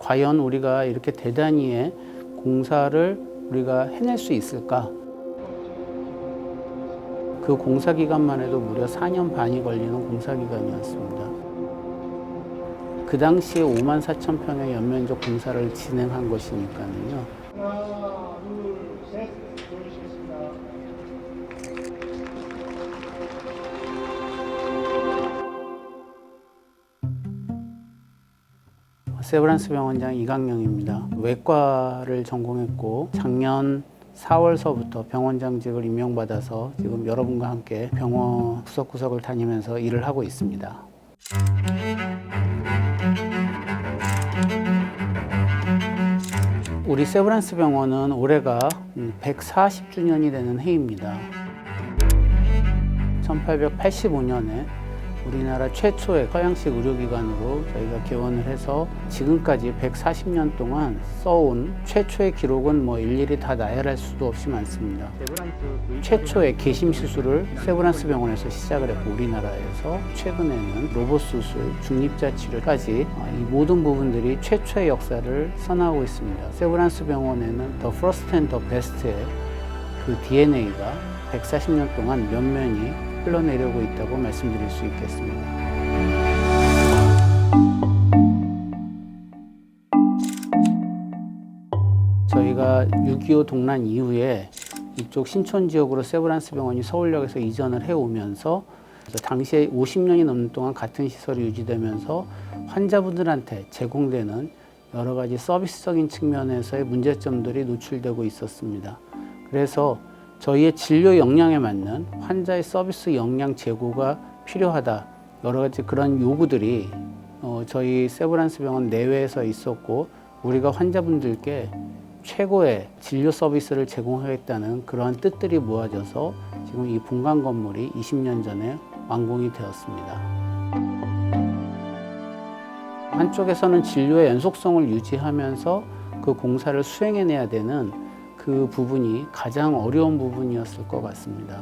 과연 우리가 이렇게 대단히의 공사를 우리가 해낼 수 있을까? 그 공사 기간만 해도 무려 4년 반이 걸리는 공사 기간이었습니다. 그 당시에 54,000평의 연면적 공사를 진행한 것이니까요. 하나, 둘, 셋, 보여주시겠습니다. 세브란스 병원장 이강영입니다. 외과를 전공했고 작년 4월서부터 병원장직을 임명받아서 지금 여러분과 함께 병원 구석구석을 다니면서 일을 하고 있습니다. 우리 세브란스 병원은 올해가 140주년이 되는 해입니다. 1885년에 우리나라 최초의 서양식 의료기관으로 저희가 개원을 해서 지금까지 140년 동안 써온 최초의 기록은 일일이 다 나열할 수도 없이 많습니다. 최초의 개심 시술을 세브란스 병원에서 시작을 했고 우리나라에서 최근에는 로봇 수술, 중립자 치료까지 이 모든 부분들이 최초의 역사를 선하고 있습니다. 세브란스 병원에는 The First and the Best의 그 DNA가 140년 동안 면면이 흘러내려고 있다고 말씀드릴 수 있겠습니다. 저희가 6.25 동란 이후에 이쪽 신촌 지역으로 세브란스 병원이 서울역에서 이전을 해오면서 당시에 50년이 넘는 동안 같은 시설이 유지되면서 환자분들한테 제공되는 여러 가지 서비스적인 측면에서의 문제점들이 노출되고 있었습니다. 그래서 저희의 진료 역량에 맞는 환자의 서비스 역량 제고가 필요하다. 여러 가지 그런 요구들이 저희 세브란스 병원 내외에서 있었고 우리가 환자분들께 최고의 진료 서비스를 제공하겠다는 그러한 뜻들이 모아져서 지금 이 본관 건물이 20년 전에 완공이 되었습니다. 한쪽에서는 진료의 연속성을 유지하면서 그 공사를 수행해내야 되는 그 부분이 가장 어려운 부분이었을 것 같습니다.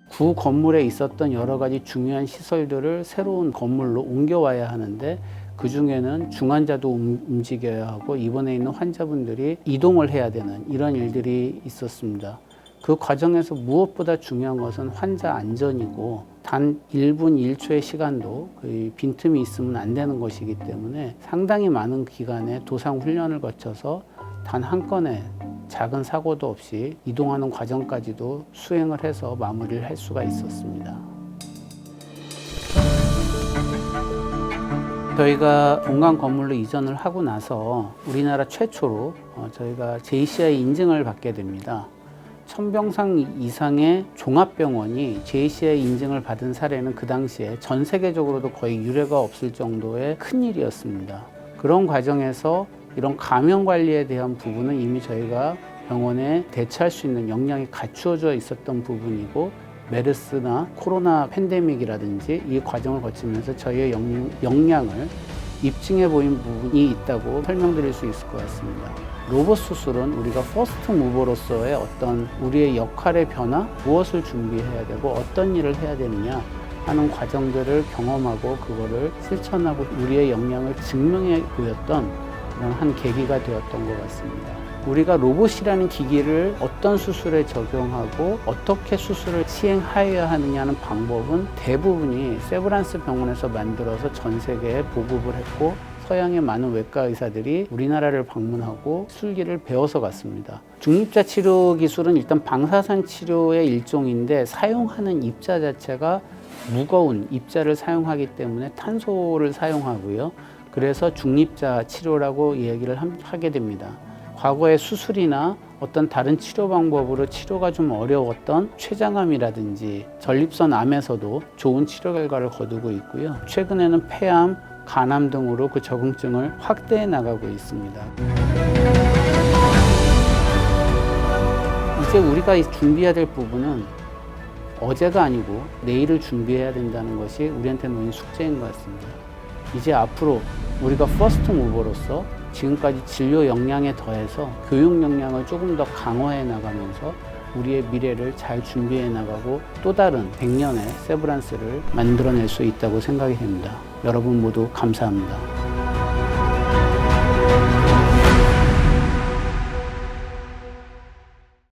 구 건물에 있었던 여러 가지 중요한 시설들을 새로운 건물로 옮겨와야 하는데 그 중에는 중환자도 움직여야 하고 입원해 있는 환자분들이 이동을 해야 되는 이런 일들이 있었습니다. 그 과정에서 무엇보다 중요한 것은 환자 안전이고 단 1분 1초의 시간도 빈틈이 있으면 안 되는 것이기 때문에 상당히 많은 기간의 도상 훈련을 거쳐서 단 한 건의 작은 사고도 없이 이동하는 과정까지도 수행을 해서 마무리를 할 수가 있었습니다. 저희가 본관 건물로 이전을 하고 나서 우리나라 최초로 저희가 JCI 인증을 받게 됩니다. 1000병상 이상의 종합병원이 JCI 인증을 받은 사례는 그 당시에 전 세계적으로도 거의 유례가 없을 정도의 큰 일이었습니다. 그런 과정에서 이런 감염 관리에 대한 부분은 이미 저희가 병원에 대처할 수 있는 역량이 갖추어져 있었던 부분이고 메르스나 코로나 팬데믹이라든지 이 과정을 거치면서 저희의 역량을 입증해 보인 부분이 있다고 설명드릴 수 있을 것 같습니다. 로봇 수술은 우리가 퍼스트 무버로서의 어떤 우리의 역할의 변화, 무엇을 준비해야 되고 어떤 일을 해야 되느냐 하는 과정들을 경험하고 그거를 실천하고 우리의 역량을 증명해 보였던 그런 한 계기가 되었던 것 같습니다. 우리가 로봇이라는 기기를 어떤 수술에 적용하고 어떻게 수술을 시행하여야 하느냐는 방법은 대부분이 세브란스 병원에서 만들어서 전 세계에 보급을 했고 서양의 많은 외과 의사들이 우리나라를 방문하고 술기를 배워서 갔습니다. 중립자 치료 기술은 일단 방사선 치료의 일종인데 사용하는 입자 자체가 무거운 입자를 사용하기 때문에 탄소를 사용하고요. 그래서 중립자 치료라고 얘기를 하게 됩니다. 과거의 수술이나 어떤 다른 치료 방법으로 치료가 좀 어려웠던 췌장암이라든지 전립선 암에서도 좋은 치료 결과를 거두고 있고요. 최근에는 폐암, 간암 등으로 그 적응증을 확대해 나가고 있습니다. 이제 우리가 준비해야 될 부분은 어제가 아니고 내일을 준비해야 된다는 것이 우리한테 놓인 숙제인 것 같습니다. 이제 앞으로 우리가 퍼스트 무버로서 지금까지 진료 역량에 더해서 교육 역량을 조금 더 강화해 나가면서 우리의 미래를 잘 준비해 나가고 또 다른 100년의 세브란스를 만들어낼 수 있다고 생각이 됩니다. 여러분 모두 감사합니다.